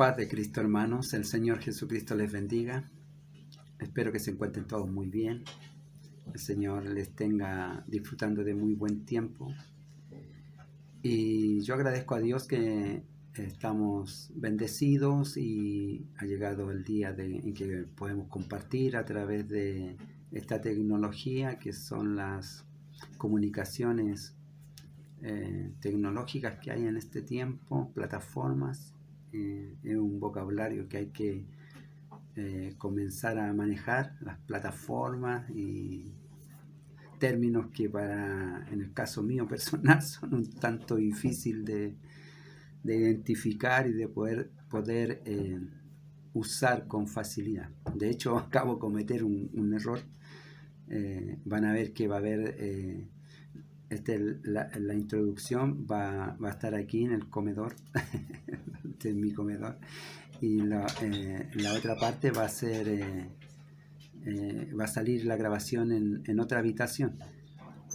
Paz de Cristo, hermanos. El Señor Jesucristo les bendiga. Espero que se encuentren todos muy bien. El Señor les tenga disfrutando de muy buen tiempo. Y yo agradezco a Dios que estamos bendecidos y ha llegado el día en que podemos compartir a través de esta tecnología que son las comunicaciones tecnológicas que hay en este tiempo, plataformas. Es un vocabulario que hay que comenzar a manejar, las plataformas y términos que en el caso mío personal son un tanto difícil de identificar y de poder usar con facilidad. De hecho, acabo de cometer un error. Van a ver que va a haber la introducción va a estar aquí en el comedor. Este es mi comedor. Y la otra parte va a ser va a salir la grabación en otra habitación,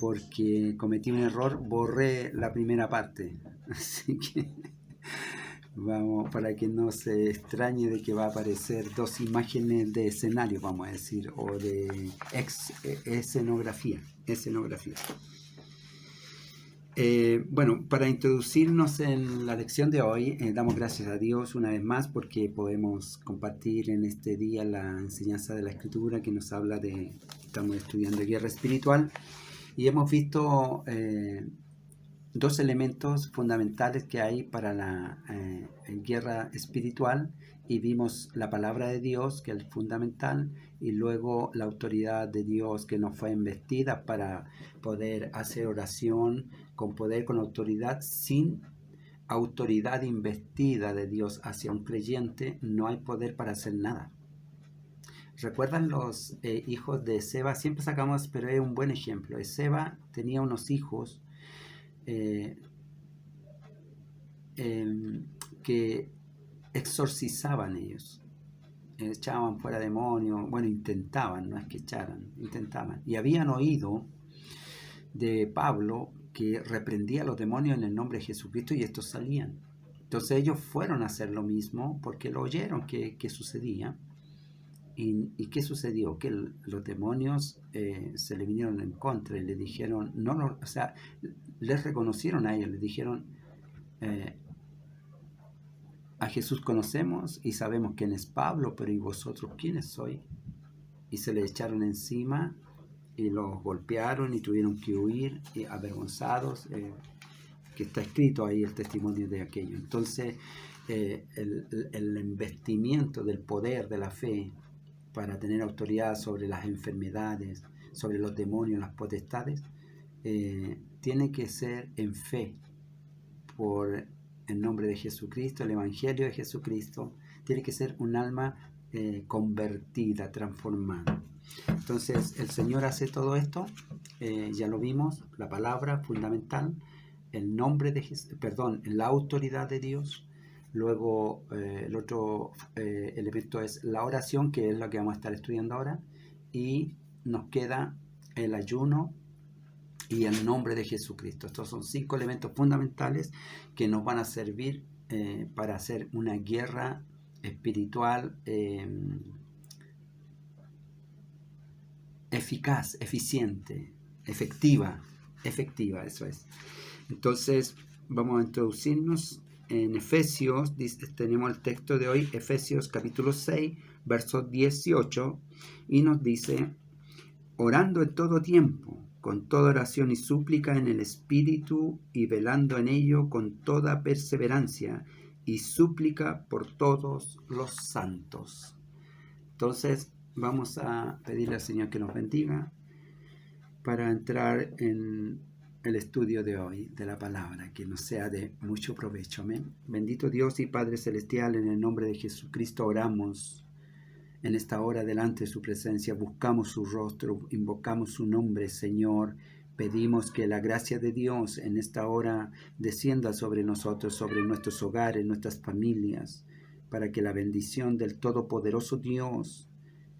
porque cometí un error, borré la primera parte. Así que vamos, para que no se extrañe de que va a aparecer dos imágenes de escenario, vamos a decir, o de escenografía. Bueno, para introducirnos en la lección de hoy, damos gracias a Dios una vez más porque podemos compartir en este día la enseñanza de la Escritura que nos habla estamos estudiando guerra espiritual y hemos visto dos elementos fundamentales que hay para la guerra espiritual, y vimos la palabra de Dios, que es fundamental, y luego la autoridad de Dios que nos fue investida para poder hacer oración con poder, con autoridad. Sin autoridad investida de Dios hacia un creyente, no hay poder para hacer nada. ¿Recuerdan los hijos de Seba? Siempre sacamos, pero es un buen ejemplo. Seba tenía unos hijos que exorcizaban ellos, echaban fuera demonios, bueno, intentaban, no es que echaran, intentaban, y habían oído de Pablo que reprendía a los demonios en el nombre de Jesucristo y estos salían. Entonces ellos fueron a hacer lo mismo porque lo oyeron que sucedía. ¿Y qué sucedió? Que los demonios se le vinieron en contra y le dijeron, les reconocieron a ellos, les dijeron, a Jesús conocemos y sabemos quién es Pablo, pero ¿y vosotros quiénes sois? Y se le echaron encima y los golpearon y tuvieron que huir avergonzados, que está escrito ahí el testimonio de aquello. Entonces el investimiento del poder de la fe para tener autoridad sobre las enfermedades, sobre los demonios, las potestades, tiene que ser en fe, por el nombre de Jesucristo, el Evangelio de Jesucristo. Tiene que ser un alma convertida, transformada. Entonces el Señor hace todo esto, ya lo vimos, la palabra fundamental, el nombre de la autoridad de Dios. Luego el otro elemento es la oración, que es lo que vamos a estar estudiando ahora, y nos queda el ayuno y el nombre de Jesucristo. Estos son 5 elementos fundamentales que nos van a servir para hacer una guerra espiritual eficaz, eficiente, efectiva, eso es. Entonces vamos a introducirnos en Efesios. Tenemos el texto de hoy, Efesios capítulo 6, verso 18, y nos dice: orando en todo tiempo, con toda oración y súplica en el Espíritu, y velando en ello con toda perseverancia y súplica por todos los santos. Entonces vamos a pedirle al Señor que nos bendiga para entrar en el estudio de hoy de la palabra, que nos sea de mucho provecho. Amén. Bendito Dios y Padre Celestial, en el nombre de Jesucristo oramos en esta hora delante de su presencia, buscamos su rostro, invocamos su nombre, Señor. Pedimos que la gracia de Dios en esta hora descienda sobre nosotros, sobre nuestros hogares, nuestras familias, para que la bendición del Todopoderoso Dios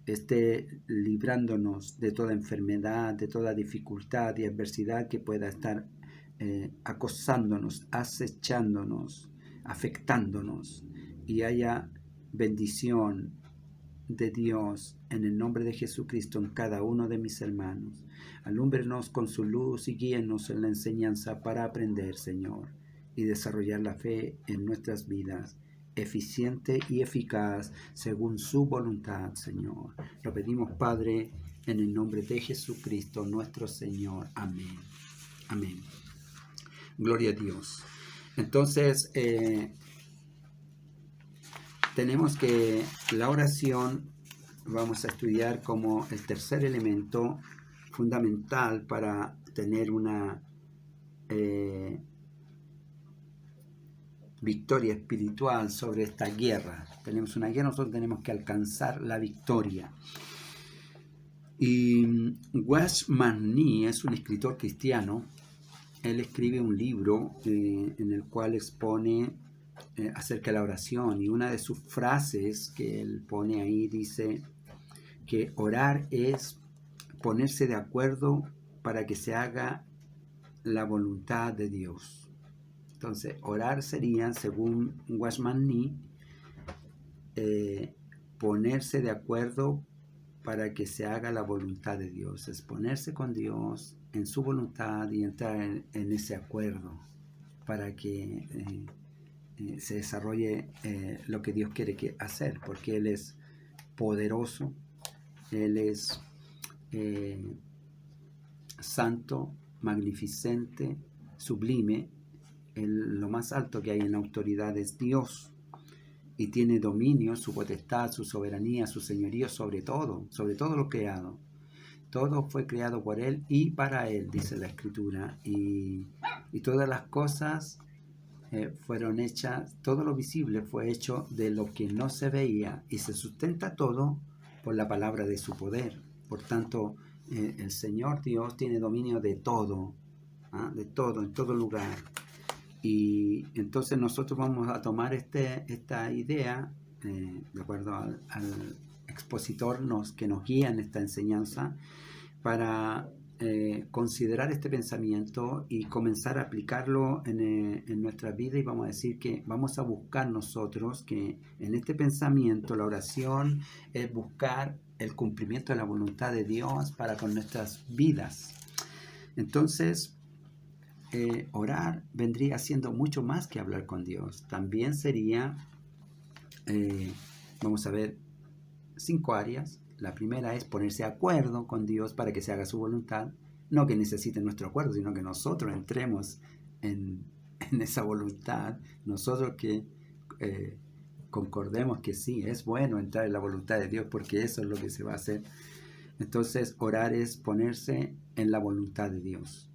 esté librándonos de toda enfermedad, de toda dificultad y adversidad que pueda estar acosándonos, acechándonos, afectándonos. y haya bendición de Dios en el nombre de Jesucristo en cada uno de mis hermanos. Alúmbrenos con su luz y guíenos en la enseñanza para aprender, Señor, y desarrollar la fe en nuestras vidas, eficiente y eficaz según su voluntad, Señor. Lo pedimos, Padre, en el nombre de Jesucristo, nuestro Señor. Amén. Amén. Gloria a Dios. Entonces, tenemos que la oración vamos a estudiar como el tercer elemento fundamental para tener una victoria espiritual sobre esta guerra. Tenemos una guerra, nosotros tenemos que alcanzar la victoria. Y Watchman Nee es un escritor cristiano. Él escribe un libro en el cual expone acerca de la oración, y una de sus frases que él pone ahí dice que orar es ponerse de acuerdo para que se haga la voluntad de Dios. Entonces, orar sería, según Watchman Nee, ponerse de acuerdo para que se haga la voluntad de Dios. Es ponerse con Dios en su voluntad y entrar en ese acuerdo para que se desarrolle lo que Dios quiere hacer, porque Él es poderoso, Él es santo, magnificente, sublime. Lo más alto que hay en la autoridad es Dios, y tiene dominio, su potestad, su soberanía, su señorío sobre todo lo creado. Todo fue creado por Él y para Él, dice la Escritura, y todas las cosas fueron hechas, todo lo visible fue hecho de lo que no se veía, y se sustenta todo por la palabra de su poder. Por tanto, el Señor Dios tiene dominio de todo, de todo, en todo lugar. Y entonces nosotros vamos a tomar esta idea, de acuerdo al expositor que nos guía en esta enseñanza, para considerar este pensamiento y comenzar a aplicarlo en nuestra vida. Y vamos a decir que vamos a buscar nosotros que en este pensamiento la oración es buscar el cumplimiento de la voluntad de Dios para con nuestras vidas. Entonces, orar vendría siendo mucho más que hablar con Dios. También sería, vamos a ver, 5 áreas. La primera es ponerse de acuerdo con Dios para que se haga su voluntad. No que necesite nuestro acuerdo, sino que nosotros entremos en esa voluntad. Nosotros que concordemos que sí, es bueno entrar en la voluntad de Dios, porque eso es lo que se va a hacer. Entonces, orar es ponerse en la voluntad de Dios,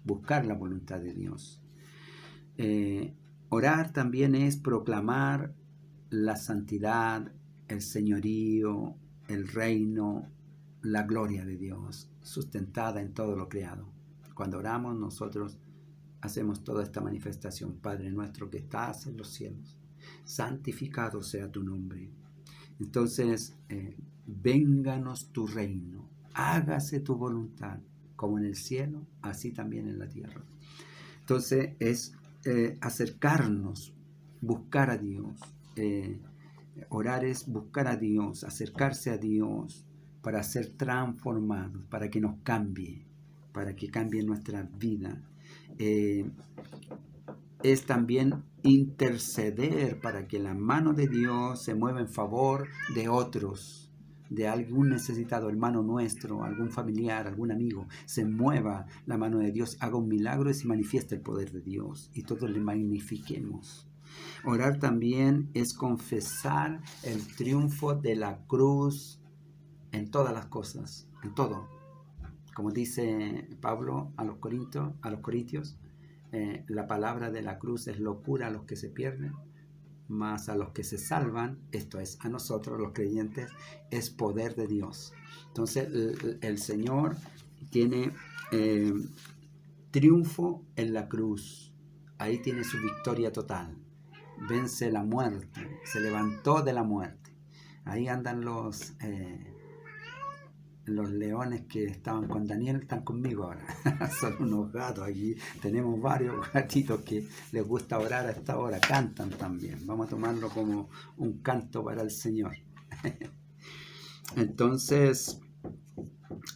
buscar la voluntad de Dios. Orar también es proclamar la santidad, el señorío, el reino, la gloria de Dios, sustentada en todo lo creado. Cuando oramos, nosotros hacemos toda esta manifestación. Padre nuestro que estás en los cielos, santificado sea tu nombre. Entonces, vénganos tu reino, hágase tu voluntad, como en el cielo, así también en la tierra. Entonces, es acercarnos, buscar a Dios. Orar es buscar a Dios, acercarse a Dios para ser transformados, para que nos cambie, para que cambie nuestra vida. Es también interceder para que la mano de Dios se mueva en favor de otros, de algún necesitado, hermano nuestro, algún familiar, algún amigo. Se mueva la mano de Dios, haga un milagro y se manifiesta el poder de Dios y todos le magnifiquemos. Orar también es confesar el triunfo de la cruz en todas las cosas, en todo. Como dice Pablo a los Corintios, la palabra de la cruz es locura a los que se pierden, mas a los que se salvan, esto es, a nosotros los creyentes, es poder de Dios. Entonces el Señor tiene triunfo en la cruz, ahí tiene su victoria total. Vence la muerte, se levantó de la muerte. Ahí andan los los leones que estaban con Daniel están conmigo ahora. Son unos gatos aquí. Tenemos varios gatitos que les gusta orar a esta hora. Cantan también. Vamos a tomarlo como un canto para el Señor. Entonces,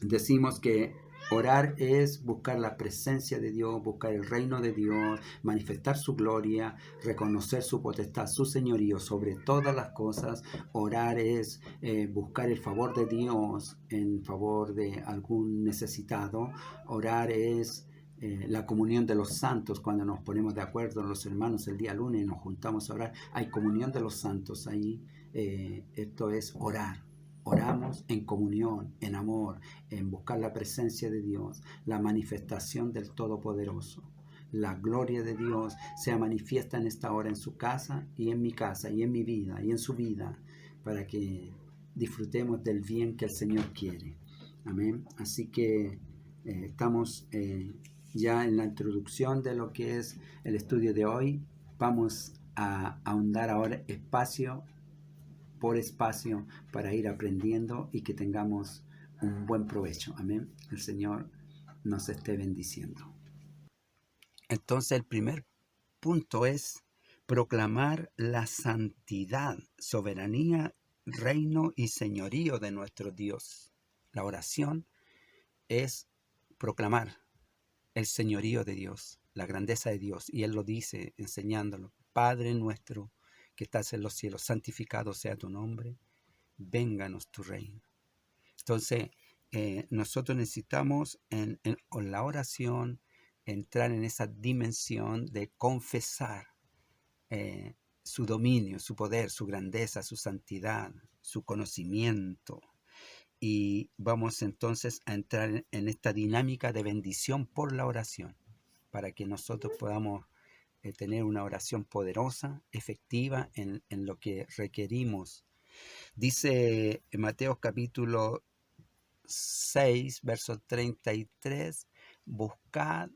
decimos que orar es buscar la presencia de Dios, buscar el reino de Dios, manifestar su gloria, reconocer su potestad, su señorío sobre todas las cosas. Orar es buscar el favor de Dios en favor de algún necesitado. Orar es la comunión de los santos, cuando nos ponemos de acuerdo los hermanos el día lunes y nos juntamos a orar. Hay comunión de los santos ahí. Esto es orar. Oramos en comunión, en amor, en buscar la presencia de Dios, la manifestación del Todopoderoso. La gloria de Dios sea manifiesta en esta hora en su casa y en mi casa y en mi vida y en su vida, para que disfrutemos del bien que el Señor quiere. Amén. Así que estamos ya en la introducción de lo que es el estudio de hoy. Vamos a ahondar ahora espacio por espacio para ir aprendiendo y que tengamos un buen provecho. Amén. El Señor nos esté bendiciendo. Entonces el primer punto es proclamar la santidad, soberanía, reino y señorío de nuestro Dios. La oración es proclamar el señorío de Dios, la grandeza de Dios. Y Él lo dice enseñándolo. Padre nuestro que estás en los cielos, santificado sea tu nombre, vénganos tu reino. Entonces, nosotros necesitamos en la oración entrar en esa dimensión de confesar su dominio, su poder, su grandeza, su santidad, su conocimiento. Y vamos entonces a entrar en esta dinámica de bendición por la oración, para que nosotros podamos tener una oración poderosa, efectiva en lo que requerimos. Dice en Mateo capítulo 6, verso 33, buscad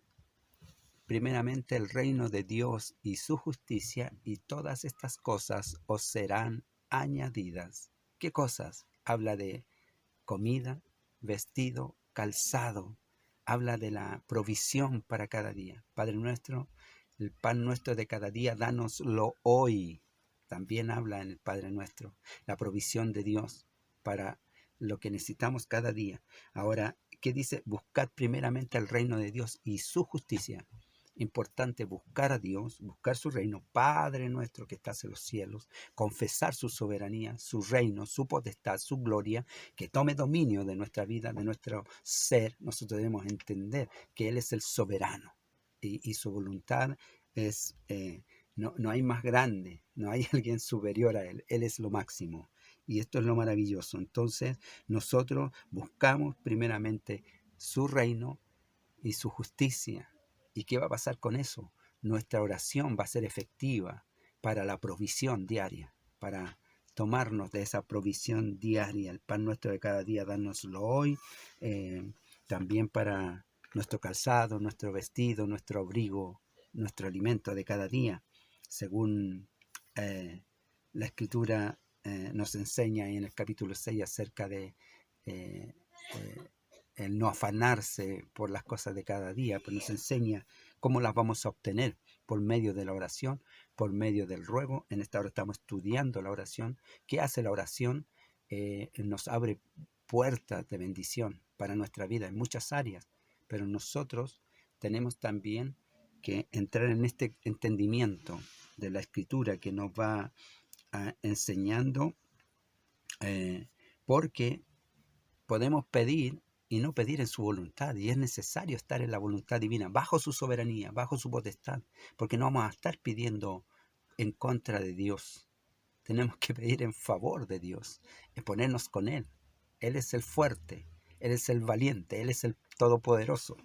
primeramente el reino de Dios y su justicia, y todas estas cosas os serán añadidas. ¿Qué cosas? Habla de comida, vestido, calzado. Habla de la provisión para cada día. Padre nuestro, el pan nuestro de cada día, dánoslo hoy. También habla en el Padre nuestro, la provisión de Dios para lo que necesitamos cada día. Ahora, ¿qué dice? Buscad primeramente el reino de Dios y su justicia. Importante buscar a Dios, buscar su reino, Padre nuestro que estás en los cielos, confesar su soberanía, su reino, su potestad, su gloria, que tome dominio de nuestra vida, de nuestro ser. Nosotros debemos entender que Él es el soberano y su voluntad es, no hay más grande, no hay alguien superior a Él. Él es lo máximo. Y esto es lo maravilloso. Entonces, nosotros buscamos primeramente su reino y su justicia. ¿Y qué va a pasar con eso? Nuestra oración va a ser efectiva para la provisión diaria, para tomarnos de esa provisión diaria, el pan nuestro de cada día, dárnoslo hoy, también para nuestro calzado, nuestro vestido, nuestro abrigo, nuestro alimento de cada día, según la Escritura nos enseña en el capítulo 6 acerca de el no afanarse por las cosas de cada día, pues nos enseña cómo las vamos a obtener por medio de la oración, por medio del ruego. En esta hora estamos estudiando la oración. ¿Qué hace la oración? Nos abre puertas de bendición para nuestra vida en muchas áreas, pero nosotros tenemos también que entrar en este entendimiento de la Escritura que nos va enseñando, porque podemos pedir y no pedir en su voluntad, y es necesario estar en la voluntad divina, bajo su soberanía, bajo su potestad, porque no vamos a estar pidiendo en contra de Dios. Tenemos que pedir en favor de Dios, ponernos con Él. Él es el fuerte, Él es el valiente, Él es el todopoderoso.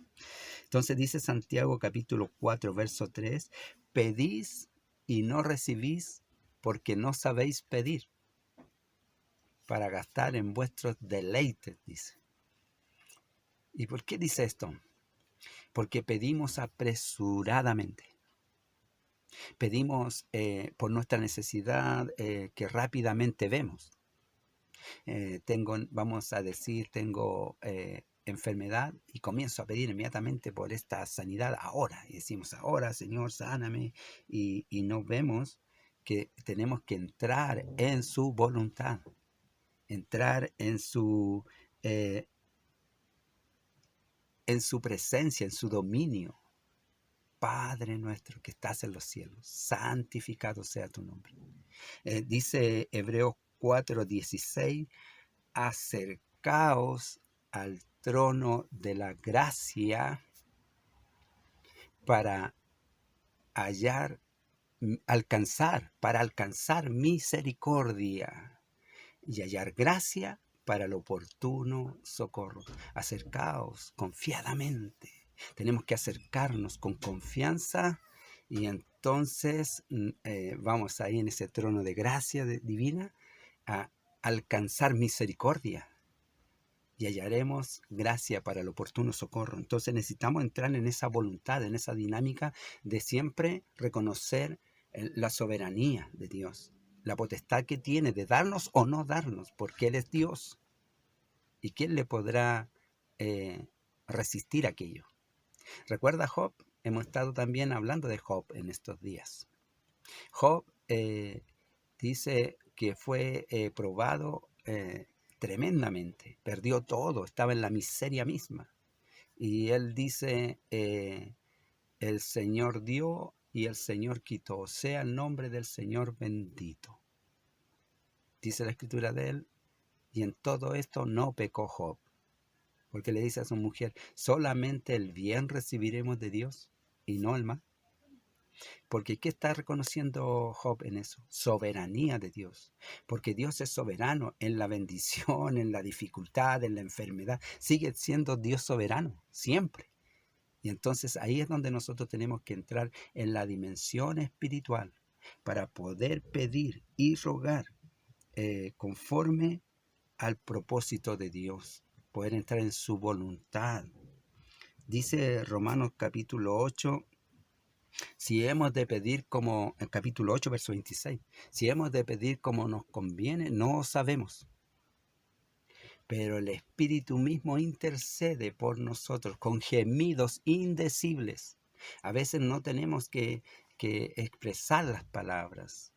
Entonces dice Santiago capítulo 4, verso 3, pedís y no recibís porque no sabéis pedir, para gastar en vuestros deleites, dice. ¿Y por qué dice esto? Porque pedimos apresuradamente. Pedimos por nuestra necesidad que rápidamente vemos. Vamos a decir, tengo enfermedad y comienzo a pedir inmediatamente por esta sanidad ahora. Y decimos, ahora, Señor, sáname. Y no vemos que tenemos que entrar en su voluntad, entrar eh, en su presencia, en su dominio. Padre nuestro que estás en los cielos, santificado sea tu nombre. Dice Hebreos 4:16, acercaos al trono de la gracia para alcanzar misericordia y hallar gracia para el oportuno socorro. Acercaos confiadamente. Tenemos que acercarnos con confianza y entonces vamos ahí en ese trono de gracia divina a alcanzar misericordia y hallaremos gracia para el oportuno socorro. Entonces necesitamos entrar en esa voluntad, en esa dinámica de siempre reconocer la soberanía de Dios, la potestad que tiene de darnos o no darnos, porque Él es Dios. ¿Y quién le podrá resistir aquello? ¿Recuerda Job? Hemos estado también hablando de Job en estos días. Job dice que fue probado tremendamente, perdió todo, estaba en la miseria misma. Y él dice, el Señor dio y el Señor quitó, sea el nombre del Señor bendito. Dice la escritura de él, y en todo esto no pecó Job, porque le dice a su mujer, solamente el bien recibiremos de Dios y no el mal. Porque ¿qué está reconociendo Job en eso? Soberanía de Dios. Porque Dios es soberano en la bendición, en la dificultad, en la enfermedad. Sigue siendo Dios soberano, siempre. Y entonces ahí es donde nosotros tenemos que entrar en la dimensión espiritual para poder pedir y rogar conforme al propósito de Dios. Poder entrar en su voluntad. Dice Romanos capítulo 8, si hemos de pedir como, en capítulo 8, verso 26, si hemos de pedir como nos conviene, no sabemos. Pero el Espíritu mismo intercede por nosotros con gemidos indecibles. A veces no tenemos que expresar las palabras.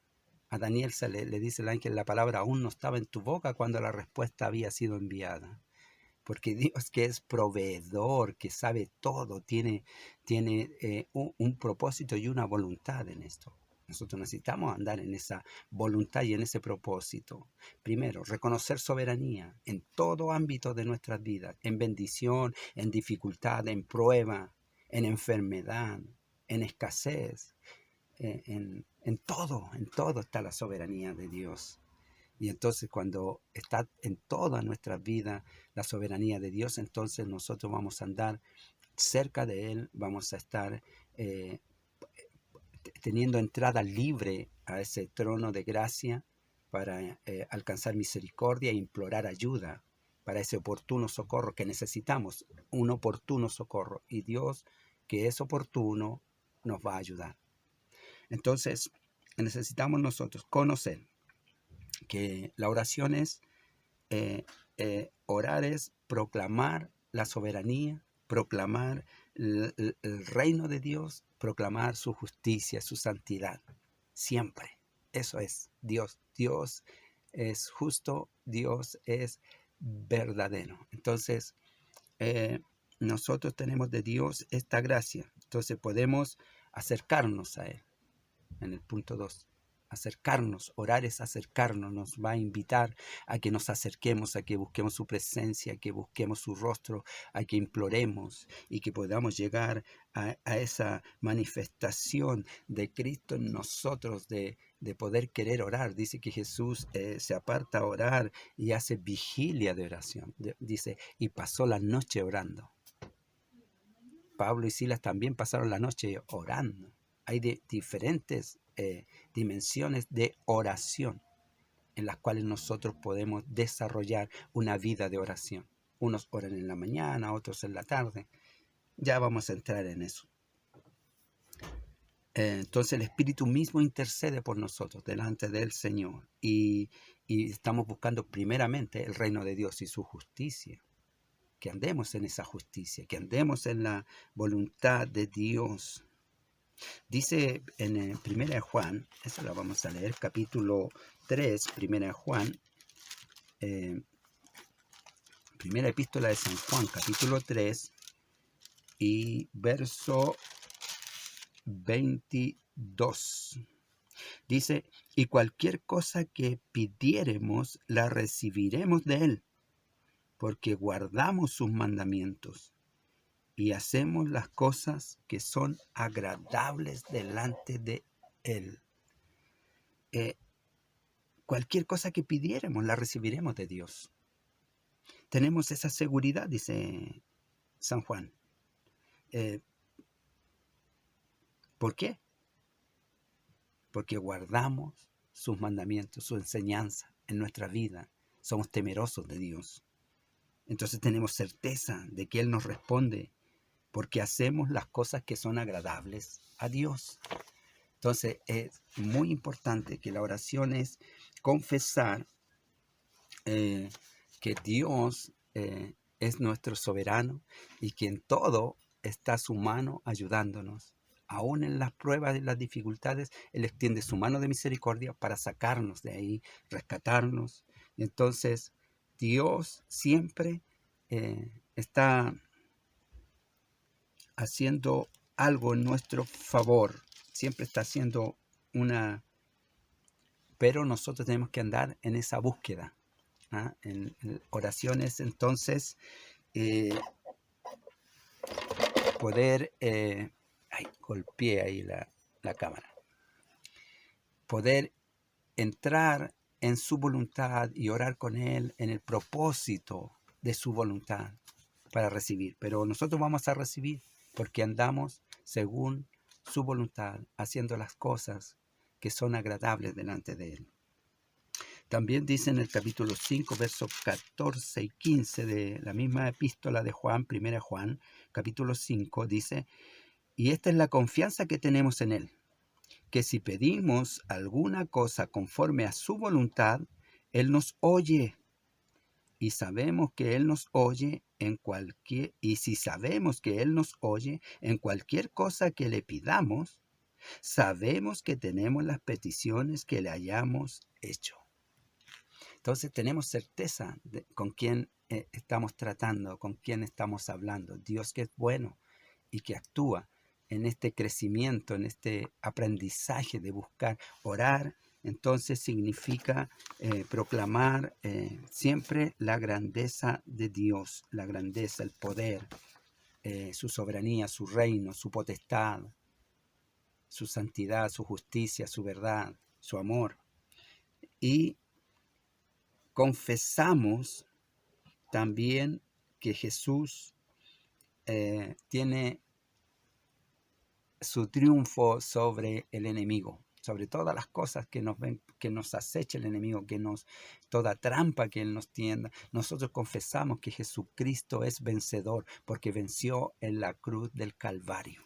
A Daniel le dice el ángel, la palabra aún no estaba en tu boca cuando la respuesta había sido enviada. Porque Dios, que es proveedor, que sabe todo, tiene un propósito y una voluntad en esto. Nosotros necesitamos andar en esa voluntad y en ese propósito. Primero, reconocer soberanía en todo ámbito de nuestras vidas, en bendición, en dificultad, en prueba, en enfermedad, en escasez, en todo está la soberanía de Dios. Y entonces cuando está en toda nuestra vida la soberanía de Dios, entonces nosotros vamos a andar cerca de Él, vamos a estar teniendo entrada libre a ese trono de gracia para alcanzar misericordia e implorar ayuda para ese oportuno socorro que necesitamos, un oportuno socorro. Y Dios, que es oportuno, nos va a ayudar. Entonces necesitamos nosotros conocer que la oración es, orar es proclamar la soberanía, proclamar el reino de Dios, proclamar su justicia, su santidad, siempre. Eso es Dios. Dios es justo, Dios es verdadero. Entonces, nosotros tenemos de Dios esta gracia. Entonces podemos acercarnos a Él. En el punto 2. Acercarnos, orar es acercarnos, nos va a invitar a que nos acerquemos, a que busquemos su presencia, a que busquemos su rostro, a que imploremos y que podamos llegar a esa manifestación de Cristo en nosotros, de poder querer orar. Dice que Jesús se aparta a orar y hace vigilia de oración. Dice, y pasó la noche orando. Pablo y Silas también pasaron la noche orando. Hay diferentes dimensiones de oración en las cuales nosotros podemos desarrollar una vida de oración. Unos oran en la mañana, otros en la tarde. Ya vamos a entrar en eso. Entonces el Espíritu mismo intercede por nosotros delante del Señor y estamos buscando primeramente el reino de Dios y su justicia, que andemos en esa justicia, que andemos en la voluntad de Dios. Dice en Primera de Juan, eso la vamos a leer, capítulo 3, Primera de Juan, primera epístola de San Juan, capítulo 3 y verso 22. Dice, y cualquier cosa que pidiéremos, la recibiremos de Él, porque guardamos sus mandamientos y hacemos las cosas que son agradables delante de Él. Cualquier cosa que pidiéremos, la recibiremos de Dios. Tenemos esa seguridad, dice San Juan. ¿Por qué? Porque guardamos sus mandamientos, su enseñanza en nuestra vida. Somos temerosos de Dios. Entonces tenemos certeza de que Él nos responde porque hacemos las cosas que son agradables a Dios. Entonces es muy importante que la oración es confesar que Dios es nuestro soberano y que en todo está su mano ayudándonos. Aún en las pruebas y las dificultades, Él extiende su mano de misericordia para sacarnos de ahí, rescatarnos. Entonces, Dios siempre está haciendo algo en nuestro favor, siempre está haciendo una... Pero nosotros tenemos que andar en esa búsqueda, ¿ah? En oraciones, entonces, poder... ay, golpeé ahí la cámara. Poder entrar en su voluntad y orar con Él en el propósito de su voluntad para recibir. Pero nosotros vamos a recibir porque andamos según su voluntad, haciendo las cosas que son agradables delante de Él. También dice en el capítulo 5, versos 14 y 15 de la misma epístola de Juan, primera Juan, capítulo 5, dice, y esta es la confianza que tenemos en Él, que si pedimos alguna cosa conforme a su voluntad, Él nos oye. Y sabemos que Él nos oye y si sabemos que Él nos oye en cualquier cosa que le pidamos, sabemos que tenemos las peticiones que le hayamos hecho. Entonces tenemos certeza de con quién estamos tratando, con quién estamos hablando. Dios que es bueno y que actúa en este crecimiento, en este aprendizaje de buscar, orar. Entonces significa proclamar siempre la grandeza de Dios, la grandeza, el poder, su soberanía, su reino, su potestad, su santidad, su justicia, su verdad, su amor. Y confesamos también que Jesús tiene su triunfo sobre el enemigo, sobre todas las cosas que nos acecha el enemigo, toda trampa que él nos tienda. Nosotros confesamos que Jesucristo es vencedor porque venció en la cruz del Calvario.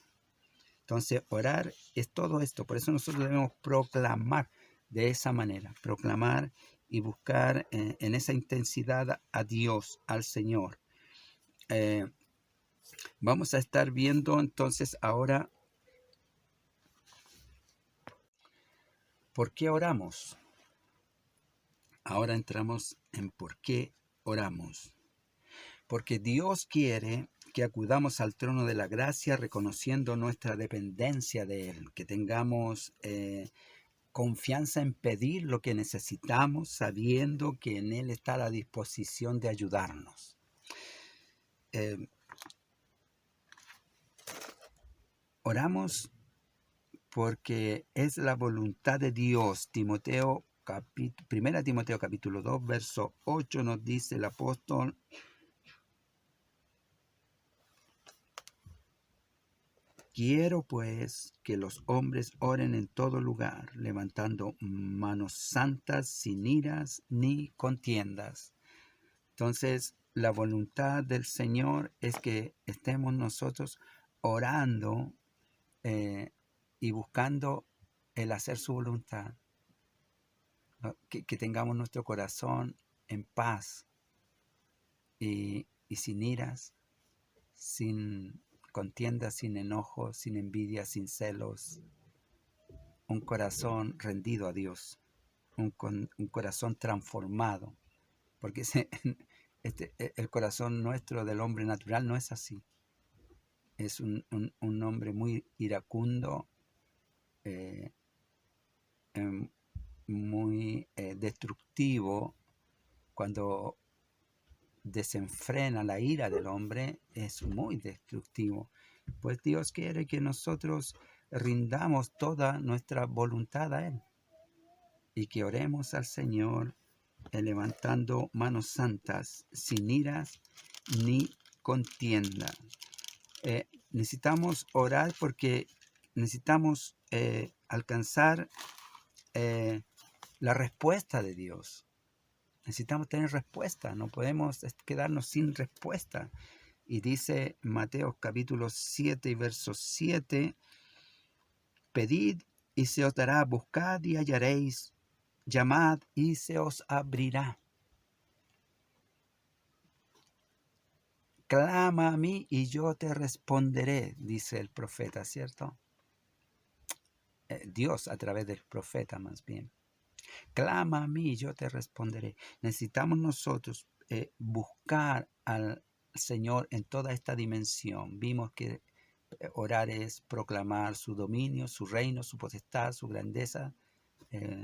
Entonces, orar es todo esto. Por eso nosotros debemos proclamar de esa manera, proclamar y buscar en esa intensidad a Dios, al Señor. Vamos a estar viendo entonces ahora por qué oramos. Ahora entramos en por qué oramos. Porque Dios quiere que acudamos al trono de la gracia reconociendo nuestra dependencia de Él, que tengamos confianza en pedir lo que necesitamos, sabiendo que en Él está a la disposición de ayudarnos. Oramos porque es la voluntad de Dios. Primera Timoteo capítulo 2, verso 8 nos dice el apóstol: quiero pues que los hombres oren en todo lugar, levantando manos santas, sin iras ni contiendas. Entonces, la voluntad del Señor es que estemos nosotros orando y buscando el hacer su voluntad, ¿no? Que tengamos nuestro corazón en paz y sin iras, sin contiendas, sin enojo, sin envidia, sin celos, un corazón rendido a Dios, un corazón transformado, porque el corazón nuestro del hombre natural no es así, es un hombre muy iracundo, eh, muy destructivo. Cuando desenfrena la ira del hombre, es muy destructivo. Pues Dios quiere que nosotros rindamos toda nuestra voluntad a Él y que oremos al Señor levantando manos santas, sin iras ni contienda. Necesitamos orar porque necesitamos alcanzar la respuesta de Dios. Necesitamos tener respuesta, no podemos quedarnos sin respuesta. Y dice Mateo capítulo 7 y verso 7, pedid y se os dará, buscad y hallaréis, llamad y se os abrirá. Clama a mí y yo te responderé, dice el profeta, ¿cierto? Dios a través del profeta más bien. Clama a mí y yo te responderé. Necesitamos nosotros buscar al Señor en toda esta dimensión. Vimos que orar es proclamar su dominio, su reino, su potestad, su grandeza,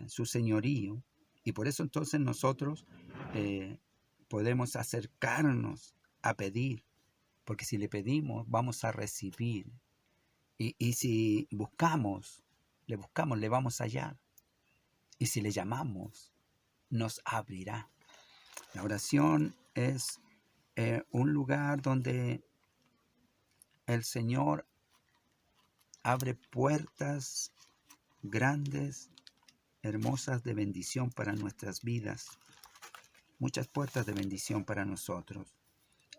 su señorío. Y por eso entonces nosotros podemos acercarnos a pedir, porque si le pedimos vamos a recibir. Y si buscamos, le vamos a hallar. Y si le llamamos, nos abrirá. La oración es un lugar donde el Señor abre puertas grandes, hermosas de bendición para nuestras vidas. Muchas puertas de bendición para nosotros,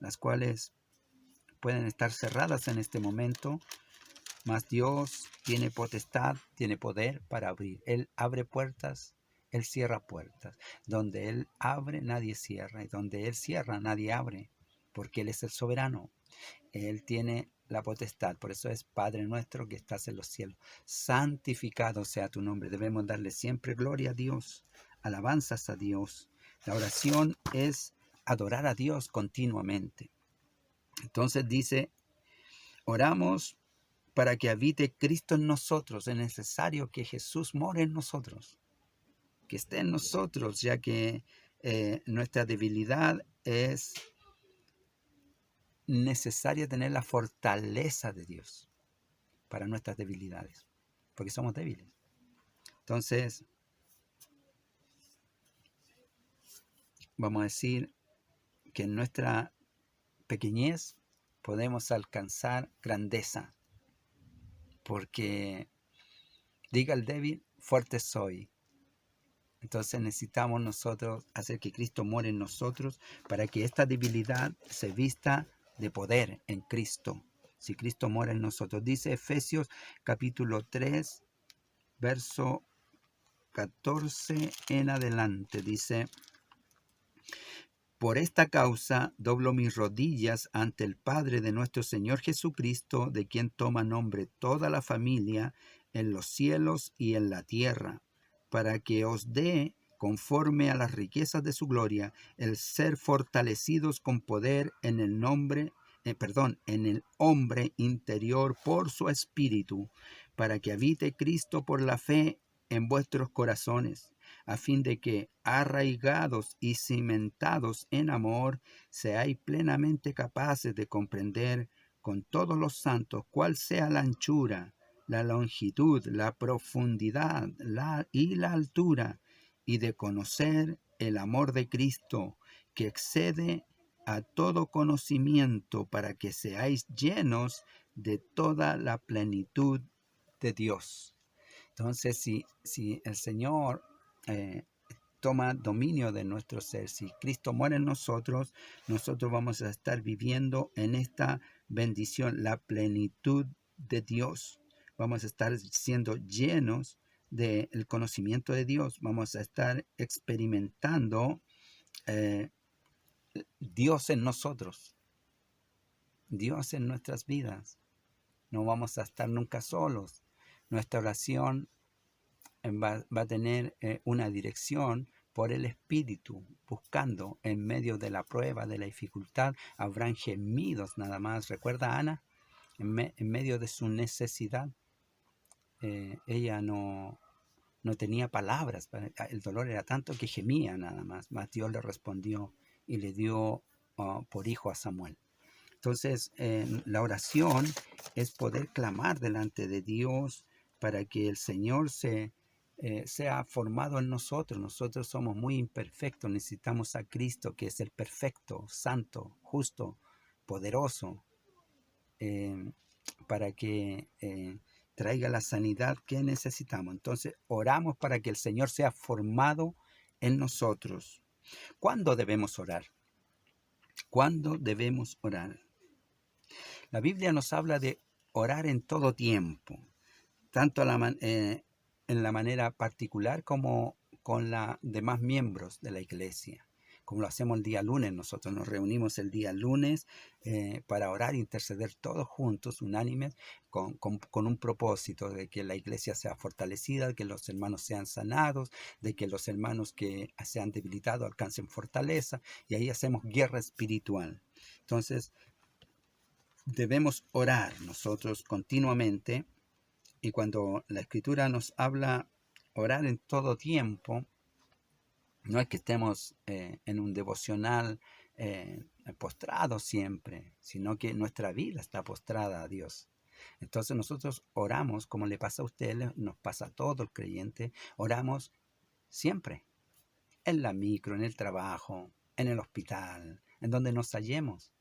las cuales pueden estar cerradas en este momento, mas Dios tiene potestad, tiene poder para abrir. Él abre puertas, Él cierra puertas. Donde Él abre, nadie cierra. Y donde Él cierra, nadie abre. Porque Él es el soberano. Él tiene la potestad. Por eso es Padre nuestro que estás en los cielos. Santificado sea tu nombre. Debemos darle siempre gloria a Dios. Alabanzas a Dios. La oración es adorar a Dios continuamente. Entonces dice, oramos para que habite Cristo en nosotros. Es necesario que Jesús more en nosotros, que esté en nosotros, ya que nuestra debilidad es necesaria tener la fortaleza de Dios para nuestras debilidades, porque somos débiles. Entonces, vamos a decir que en nuestra pequeñez podemos alcanzar grandeza, porque diga el débil, fuerte soy. Entonces necesitamos nosotros hacer que Cristo more en nosotros para que esta debilidad se vista de poder en Cristo. Si Cristo mora en nosotros. Dice Efesios capítulo 3, verso 14 en adelante. Dice, por esta causa doblo mis rodillas ante el Padre de nuestro Señor Jesucristo, de quien toma nombre toda la familia en los cielos y en la tierra, para que os dé, conforme a las riquezas de su gloria, el ser fortalecidos con poder en el en el hombre interior por su espíritu, para que habite Cristo por la fe en vuestros corazones, a fin de que, arraigados y cimentados en amor, seáis plenamente capaces de comprender con todos los santos cuál sea la anchura, la longitud, la profundidad y la altura, y de conocer el amor de Cristo, que excede a todo conocimiento, para que seáis llenos de toda la plenitud de Dios. Entonces, si el Señor toma dominio de nuestro ser, si Cristo muere en nosotros, nosotros vamos a estar viviendo en esta bendición, la plenitud de Dios. vamos a estar siendo llenos del conocimiento de Dios, vamos a estar experimentando Dios en nosotros, Dios en nuestras vidas. No vamos a estar nunca solos. Nuestra oración va a tener una dirección por el Espíritu, buscando en medio de la prueba, de la dificultad. Habrán gemidos nada más. ¿Recuerda Ana? En medio de su necesidad, ella no tenía palabras. El dolor era tanto que gemía nada más. Mas Dios le respondió y le dio por hijo a Samuel. Entonces, la oración es poder clamar delante de Dios para que el Señor sea formado en nosotros. Nosotros somos muy imperfectos, necesitamos a Cristo, que es el perfecto, santo, justo, poderoso, para que traiga la sanidad que necesitamos. Entonces, oramos para que el Señor sea formado en nosotros. ¿Cuándo debemos orar? ¿Cuándo debemos orar? La Biblia nos habla de orar en todo tiempo, tanto en la manera particular como con los demás miembros de la iglesia. Como lo hacemos el día lunes, nosotros nos reunimos el día lunes para orar e interceder todos juntos, unánimes, con un propósito de que la iglesia sea fortalecida, de que los hermanos sean sanados, de que los hermanos que sean debilitados alcancen fortaleza, y ahí hacemos guerra espiritual. Entonces, debemos orar nosotros continuamente, y cuando la Escritura nos habla orar en todo tiempo, no es que estemos en un devocional postrados siempre, sino que nuestra vida está postrada a Dios. Entonces nosotros oramos, como le pasa a ustedes, nos pasa a todo el creyente, oramos siempre, en la micro, en el trabajo, en el hospital, en donde nos hallemos.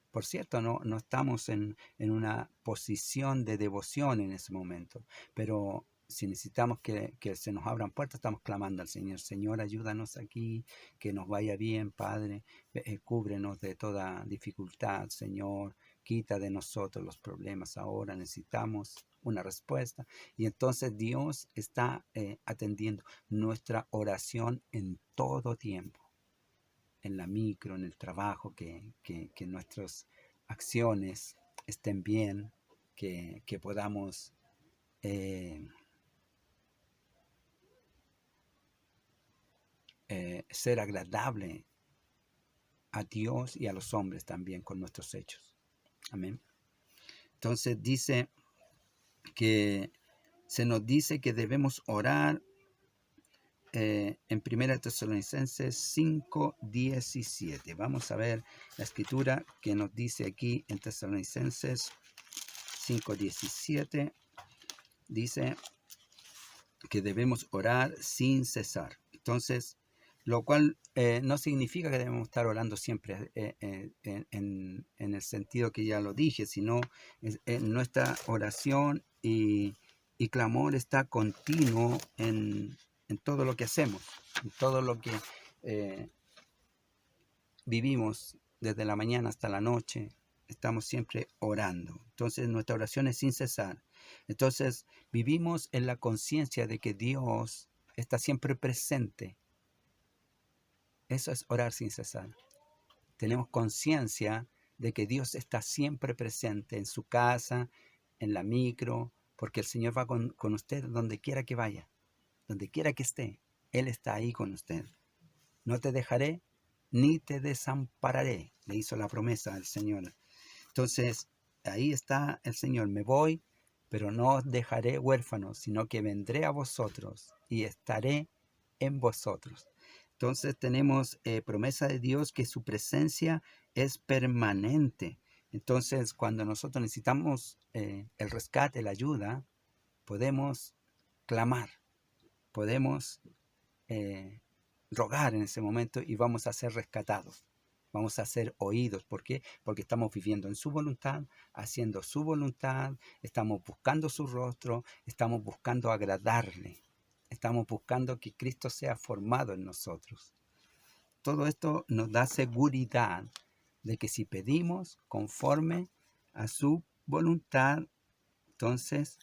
Por cierto, no estamos en una posición de devoción en ese momento, pero si necesitamos que se nos abran puertas, estamos clamando al Señor. Señor, ayúdanos aquí, que nos vaya bien, Padre. Cúbrenos de toda dificultad, Señor. Quita de nosotros los problemas ahora. Necesitamos una respuesta. Y entonces Dios está atendiendo nuestra oración en todo tiempo. En la micro, en el trabajo, que nuestras acciones estén bien, que podamos ser agradable a Dios y a los hombres también con nuestros hechos. Amén. Entonces se nos dice que debemos orar en 1 Tesalonicenses 5:17. Vamos a ver la escritura que nos dice aquí en Tesalonicenses 5:17. Dice que debemos orar sin cesar. Entonces, lo cual no significa que debemos estar orando siempre en el sentido que ya lo dije, sino nuestra oración y clamor está continuo en todo lo que hacemos, en todo lo que vivimos desde la mañana hasta la noche. Estamos siempre orando. Entonces nuestra oración es sin cesar. Entonces vivimos en la conciencia de que Dios está siempre presente. Eso es orar sin cesar. Tenemos conciencia de que Dios está siempre presente en su casa, en la micro, porque el Señor va con usted donde quiera que vaya, donde quiera que esté. Él está ahí con usted. No te dejaré ni te desampararé, le hizo la promesa al Señor. Entonces, ahí está el Señor. Me voy, pero no os dejaré huérfanos, sino que vendré a vosotros y estaré en vosotros. Entonces tenemos promesa de Dios que su presencia es permanente. Entonces, cuando nosotros necesitamos el rescate, la ayuda, podemos clamar, podemos rogar en ese momento y vamos a ser rescatados. Vamos a ser oídos. ¿Por qué? Porque estamos viviendo en su voluntad, haciendo su voluntad, estamos buscando su rostro, estamos buscando agradarle, estamos buscando que Cristo sea formado en nosotros. Todo esto nos da seguridad de que si pedimos conforme a su voluntad, entonces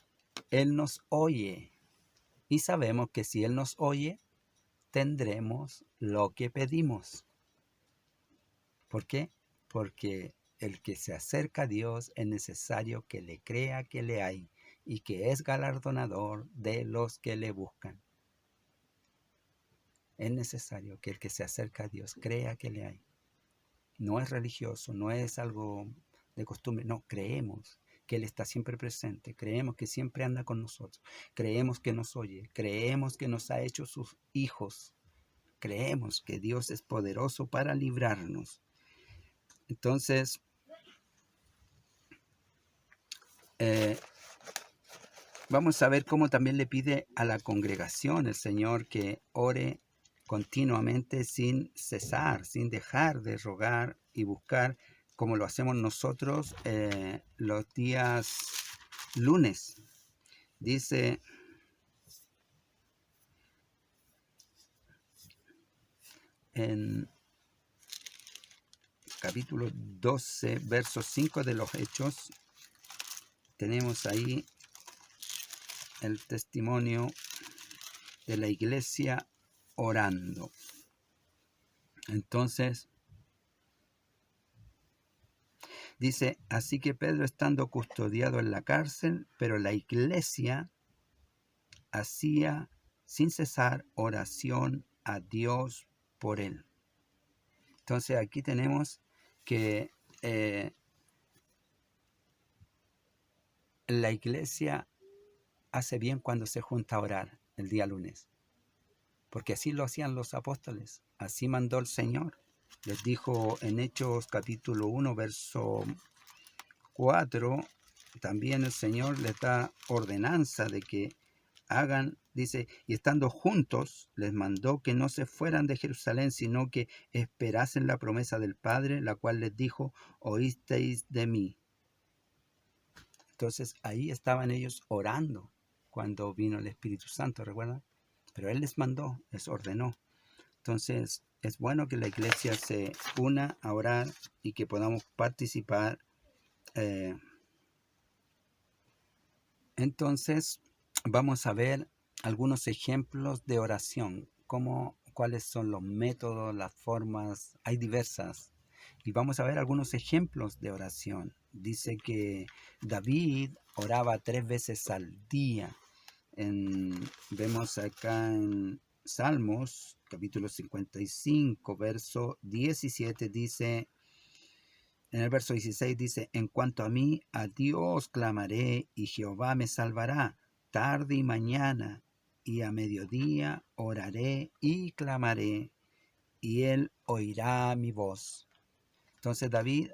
Él nos oye y sabemos que si Él nos oye, tendremos lo que pedimos. ¿Por qué? Porque el que se acerca a Dios es necesario que le crea que le hay y que es galardonador de los que le buscan. Es necesario que el que se acerca a Dios crea que le hay. No es religioso, no es algo de costumbre, no, creemos que Él está siempre presente, creemos que siempre anda con nosotros, creemos que nos oye, creemos que nos ha hecho sus hijos, creemos que Dios es poderoso para librarnos. Entonces, vamos a ver cómo también le pide a la congregación el Señor que ore continuamente sin cesar, sin dejar de rogar y buscar, como lo hacemos nosotros los días lunes. Dice en capítulo 12, verso 5 de los Hechos, tenemos ahí el testimonio de la iglesia orando. Entonces, dice, así que Pedro estando custodiado en la cárcel, pero la iglesia hacía sin cesar oración a Dios por él. Entonces aquí tenemos que la iglesia hace bien cuando se junta a orar el día lunes, porque así lo hacían los apóstoles, así mandó el Señor. Les dijo en Hechos capítulo 1, verso 4, también el Señor les da ordenanza de que hagan, dice, y estando juntos, les mandó que no se fueran de Jerusalén, sino que esperasen la promesa del Padre, la cual les dijo, oísteis de mí. Entonces ahí estaban ellos orando cuando vino el Espíritu Santo, ¿recuerdan? Pero Él les mandó, les ordenó. Entonces es bueno que la iglesia se una a orar y que podamos participar. Entonces vamos a ver algunos ejemplos de oración, cuáles son los métodos, las formas, hay diversas. Y vamos a ver algunos ejemplos de oración. Dice que David oraba 3 veces al día. Vemos acá en Salmos, capítulo 55, verso 17, dice, en el verso 16 dice, en cuanto a mí, a Dios clamaré y Jehová me salvará, tarde y mañana, y a mediodía oraré y clamaré, y él oirá mi voz. Entonces David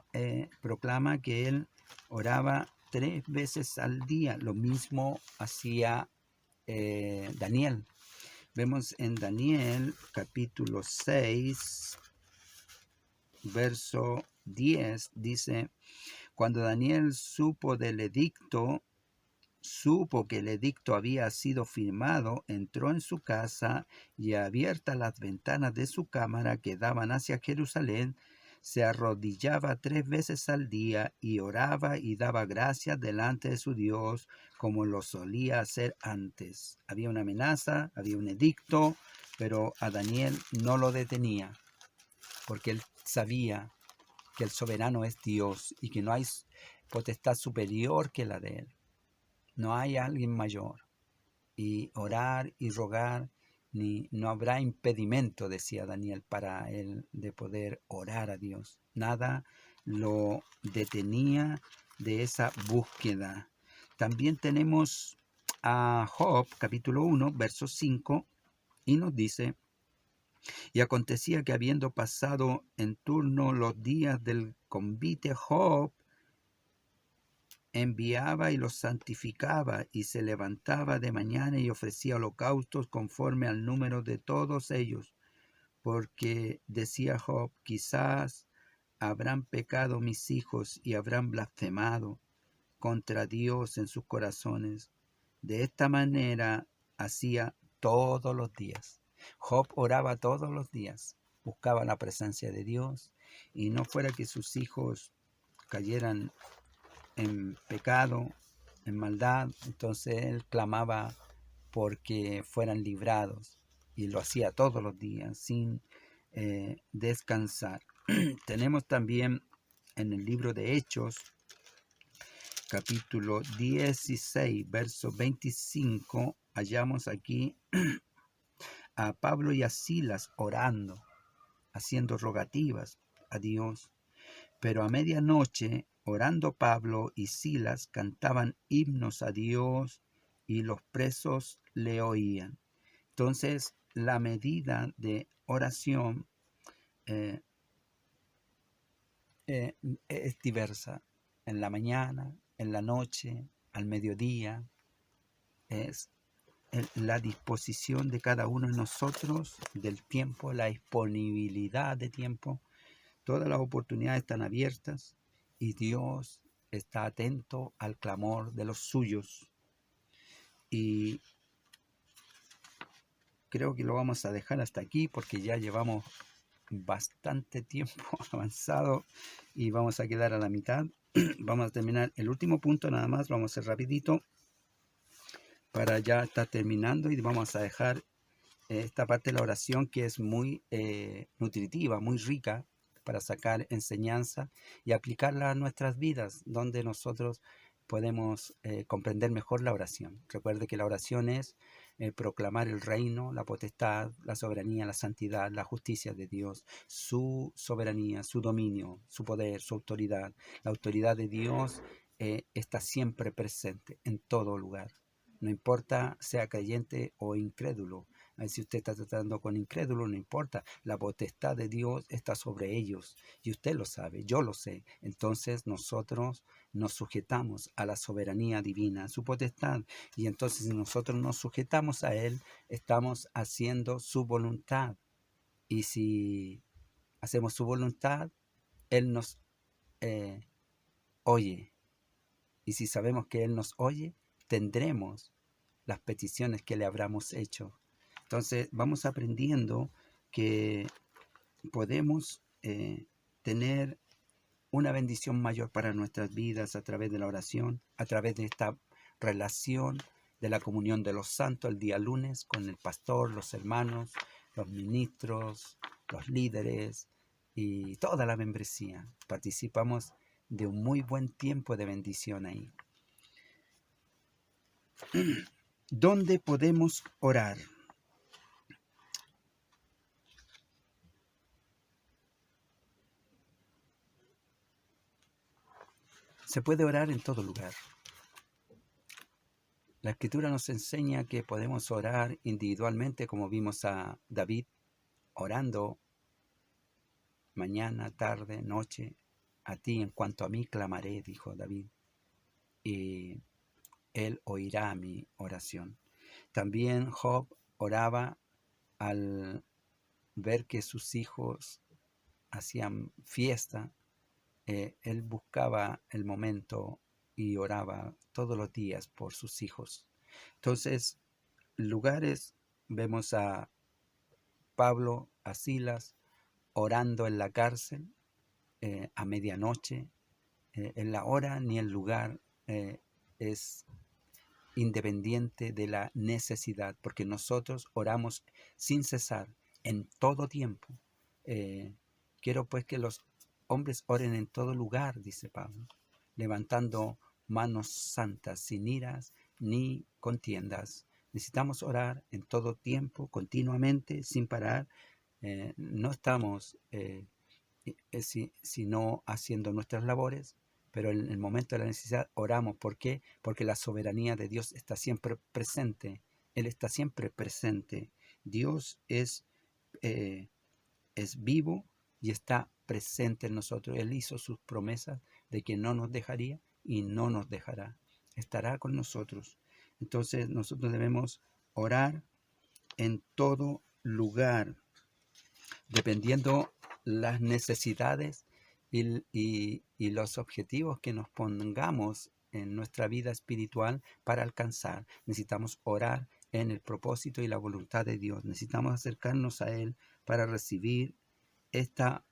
proclama que él oraba 3 veces al día, lo mismo hacía Daniel. Vemos en Daniel capítulo 6, verso 10, dice, cuando Daniel supo que el edicto había sido firmado, entró en su casa y abiertas las ventanas de su cámara que daban hacia Jerusalén, se arrodillaba 3 veces al día y oraba y daba gracias delante de su Dios como lo solía hacer antes. Había una amenaza, había un edicto, pero a Daniel no lo detenía, porque él sabía que el soberano es Dios y que no hay potestad superior que la de él. No hay alguien mayor. Y orar y rogar, no habrá impedimento, decía Daniel, para él de poder orar a Dios. Nada lo detenía de esa búsqueda. También tenemos a Job, capítulo 1, verso 5, y nos dice, y acontecía que habiendo pasado en turno los días del convite, Job enviaba y los santificaba, y se levantaba de mañana y ofrecía holocaustos conforme al número de todos ellos, porque decía Job, quizás habrán pecado mis hijos y habrán blasfemado contra Dios en sus corazones. De esta manera hacía todos los días. Job oraba todos los días, buscaba la presencia de Dios, y no fuera que sus hijos cayeran en pecado, en maldad. Entonces él clamaba porque fueran librados y lo hacía todos los días sin descansar. Tenemos también en el libro de Hechos, capítulo 16, verso 25, hallamos aquí a Pablo y a Silas orando, haciendo rogativas a Dios. Pero a medianoche, orando Pablo y Silas, cantaban himnos a Dios y los presos le oían. Entonces, la medida de oración eh, es diversa. En la mañana, en la noche, al mediodía. Es la disposición de cada uno de nosotros del tiempo, la disponibilidad de tiempo. Todas las oportunidades están abiertas y Dios está atento al clamor de los suyos. Y creo que lo vamos a dejar hasta aquí porque ya llevamos bastante tiempo avanzado y vamos a quedar a la mitad. Vamos a terminar el último punto nada más, lo vamos a hacer rapidito para ya estar terminando y vamos a dejar esta parte de la oración que es muy nutritiva, muy rica para sacar enseñanza y aplicarla a nuestras vidas, donde nosotros podemos comprender mejor la oración. Recuerde que la oración es proclamar el reino, la potestad, la soberanía, la santidad, la justicia de Dios, su soberanía, su dominio, su poder, su autoridad. La autoridad de Dios está siempre presente en todo lugar. No importa sea creyente o incrédulo. Si usted está tratando con incrédulos, no importa. La potestad de Dios está sobre ellos. Y usted lo sabe, yo lo sé. Entonces nosotros nos sujetamos a la soberanía divina, a su potestad. Y entonces si nosotros nos sujetamos a Él, estamos haciendo su voluntad. Y si hacemos su voluntad, Él nos oye. Y si sabemos que Él nos oye, tendremos las peticiones que le habramos hecho. Entonces vamos aprendiendo que podemos tener una bendición mayor para nuestras vidas a través de la oración, a través de esta relación de la comunión de los santos el día lunes con el pastor, los hermanos, los ministros, los líderes y toda la membresía. Participamos de un muy buen tiempo de bendición ahí. ¿Dónde podemos orar? Se puede orar en todo lugar. La Escritura nos enseña que podemos orar individualmente, como vimos a David orando mañana, tarde, noche. A ti en cuanto a mí clamaré, dijo David, y él oirá mi oración. También Job oraba al ver que sus hijos hacían fiesta. Él buscaba el momento y oraba todos los días por sus hijos. Entonces, lugares, vemos a Pablo, a Silas, orando en la cárcel a medianoche. En la hora ni el lugar es independiente de la necesidad, porque nosotros oramos sin cesar, en todo tiempo. Quiero pues que los hombres oren en todo lugar, dice Pablo, levantando manos santas, sin iras ni contiendas. Necesitamos orar en todo tiempo, continuamente, sin parar. No estamos sino haciendo nuestras labores, pero en el momento de la necesidad oramos. ¿Por qué? Porque la soberanía de Dios está siempre presente. Él está siempre presente. Dios es vivo y está presente en nosotros. Él hizo sus promesas de que no nos dejaría y no nos dejará. Estará con nosotros. Entonces nosotros debemos orar en todo lugar, dependiendo las necesidades y los objetivos que nos pongamos en nuestra vida espiritual para alcanzar. Necesitamos orar en el propósito y la voluntad de Dios. Necesitamos acercarnos a Él para recibir esta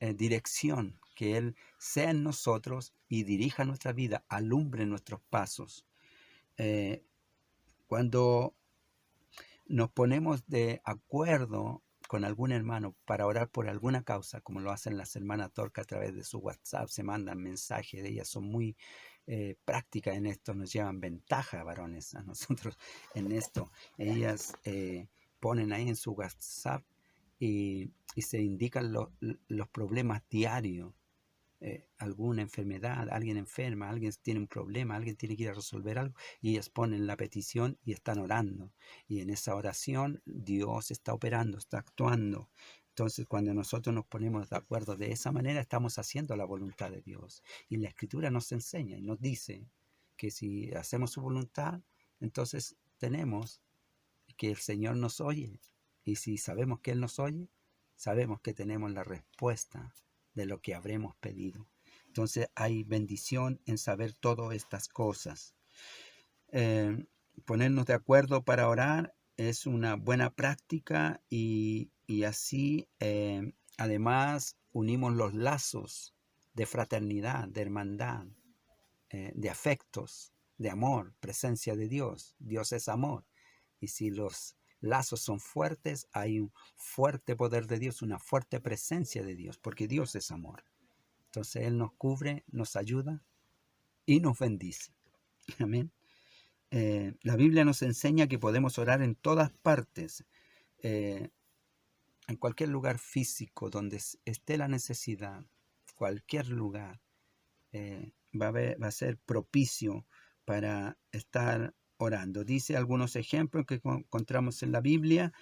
dirección que Él sea en nosotros y dirija nuestra vida, alumbre nuestros pasos. Cuando nos ponemos de acuerdo con algún hermano para orar por alguna causa, como lo hacen las hermanas Torca a través de su WhatsApp, se mandan mensajes, ellas son muy prácticas en esto, nos llevan ventaja, varones, a nosotros en esto. Ellas ponen ahí en su WhatsApp y se indican los problemas diarios. Alguna enfermedad, alguien enferma, alguien tiene un problema, alguien tiene que ir a resolver algo, y ellas ponen la petición y están orando. Y en esa oración Dios está operando, está actuando. Entonces, cuando nosotros nos ponemos de acuerdo de esa manera, estamos haciendo la voluntad de Dios. Y la Escritura nos enseña y nos dice que si hacemos su voluntad, entonces tenemos que el Señor nos oye. Y si sabemos que Él nos oye, sabemos que tenemos la respuesta de lo que habremos pedido. Entonces hay bendición en saber todas estas cosas. Ponernos de acuerdo para orar es una buena práctica y así además unimos los lazos de fraternidad, de hermandad, de afectos, de amor, presencia de Dios. Dios es amor. Y si los lazos son fuertes, hay un fuerte poder de Dios, una fuerte presencia de Dios, porque Dios es amor. Entonces Él nos cubre, nos ayuda y nos bendice. Amén. La Biblia nos enseña que podemos orar en todas partes, en cualquier lugar físico donde esté la necesidad, cualquier lugar va a ser propicio para estar orando. Dice algunos ejemplos que encontramos en la Biblia.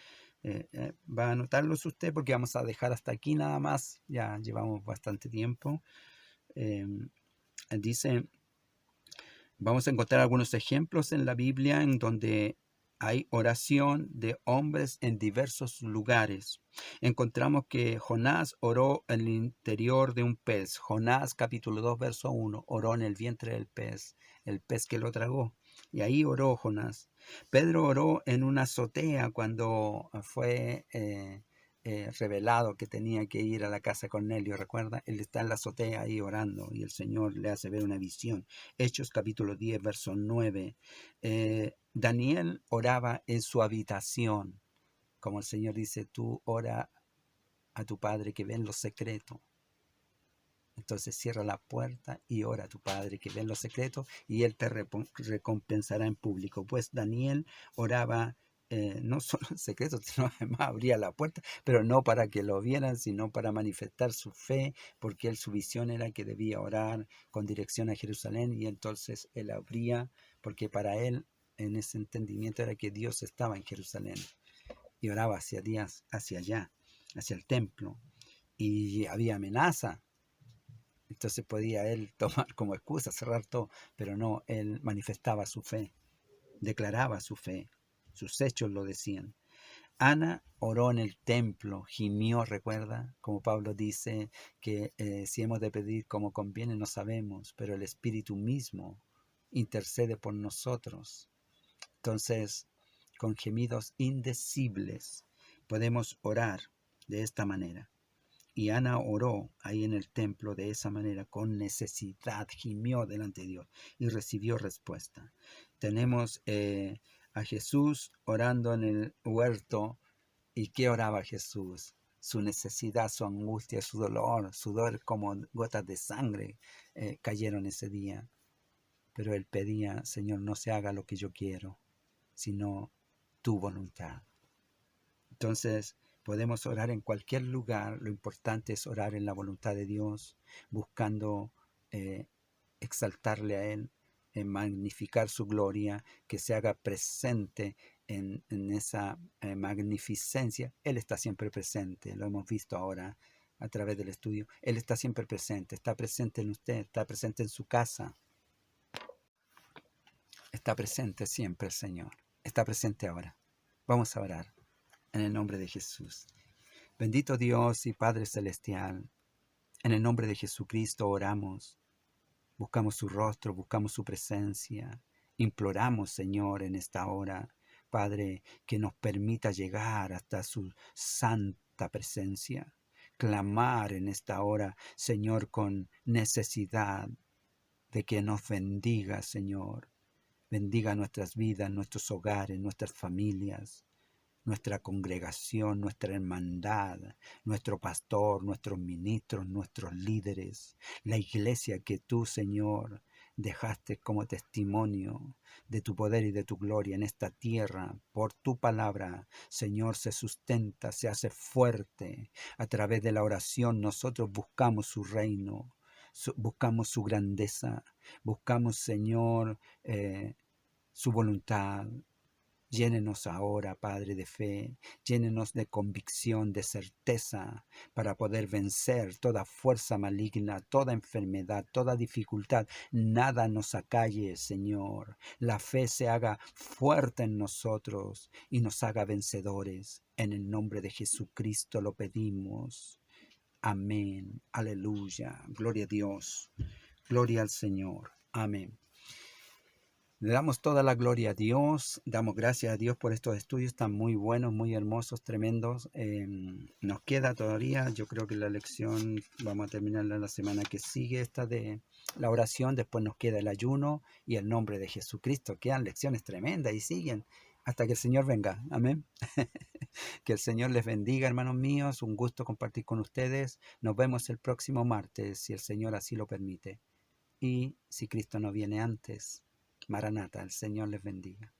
Va a anotarlos usted porque vamos a dejar hasta aquí nada más. Ya llevamos bastante tiempo. Dice, vamos a encontrar algunos ejemplos en la Biblia en donde hay oración de hombres en diversos lugares. Encontramos que Jonás oró en el interior de un pez. Jonás capítulo 2 verso 1, oró en el vientre del pez, el pez que lo tragó. Y ahí oró Jonás. Pedro oró en una azotea cuando fue revelado que tenía que ir a la casa de Cornelio. ¿Recuerda? Él está en la azotea ahí orando y el Señor le hace ver una visión. Hechos capítulo 10 verso 9. Daniel oraba en su habitación, como el Señor dice, tú ora a tu Padre que ve en lo secreto. Entonces cierra la puerta y ora a tu Padre que ve en lo secreto y Él te recompensará en público. Pues Daniel oraba no solo en secreto, sino además abría la puerta, pero no para que lo vieran, sino para manifestar su fe, porque él, su visión era que debía orar con dirección a Jerusalén y entonces él abría, porque para él en ese entendimiento era que Dios estaba en Jerusalén y oraba hacia Dios, hacia allá, hacia el templo, y había amenaza. Entonces podía él tomar como excusa, cerrar todo, pero no, él manifestaba su fe, declaraba su fe, sus hechos lo decían. Ana oró en el templo, gimió, recuerda, como Pablo dice, que si hemos de pedir como conviene no sabemos, pero el Espíritu mismo intercede por nosotros. Entonces, con gemidos indecibles podemos orar de esta manera. Y Ana oró ahí en el templo de esa manera, con necesidad, gimió delante de Dios y recibió respuesta. Tenemos a Jesús orando en el huerto. ¿Y qué oraba Jesús? Su necesidad, su angustia, su dolor como gotas de sangre cayeron ese día. Pero él pedía, Señor, no se haga lo que yo quiero, sino tu voluntad. Entonces, podemos orar en cualquier lugar. Lo importante es orar en la voluntad de Dios, buscando exaltarle a Él, magnificar su gloria, que se haga presente en esa magnificencia. Él está siempre presente, lo hemos visto ahora a través del estudio. Él está siempre presente, está presente en usted, está presente en su casa. Está presente siempre el Señor, está presente ahora. Vamos a orar en el nombre de Jesús. Bendito Dios y Padre Celestial, en el nombre de Jesucristo oramos. Buscamos su rostro, buscamos su presencia. Imploramos, Señor, en esta hora, Padre, que nos permita llegar hasta su santa presencia. clamar en esta hora, Señor, con necesidad de que nos bendiga, Señor. Bendiga nuestras vidas, nuestros hogares, nuestras familias, nuestra congregación, nuestra hermandad, nuestro pastor, nuestros ministros, nuestros líderes, la iglesia que tú, Señor, dejaste como testimonio de tu poder y de tu gloria en esta tierra. Por tu palabra, Señor, se sustenta, se hace fuerte. A través de la oración nosotros buscamos su reino, buscamos su grandeza, buscamos, Señor, su voluntad. Llénenos ahora, Padre, de fe, llénenos de convicción, de certeza, para poder vencer toda fuerza maligna, toda enfermedad, toda dificultad. Nada nos acalle, Señor. La fe se haga fuerte en nosotros y nos haga vencedores. En el nombre de Jesucristo lo pedimos. Amén. Aleluya. Gloria a Dios. Gloria al Señor. Amén. Le damos toda la gloria a Dios, damos gracias a Dios por estos estudios tan muy buenos, muy hermosos, tremendos. Nos queda todavía, yo creo que la lección vamos a terminarla la semana que sigue, esta de la oración, después nos queda el ayuno y el nombre de Jesucristo. Quedan lecciones tremendas y siguen hasta que el Señor venga. Amén. Que el Señor les bendiga, hermanos míos. Un gusto compartir con ustedes. Nos vemos el próximo martes, si el Señor así lo permite. Y si Cristo no viene antes. Maranata, el Señor les bendiga.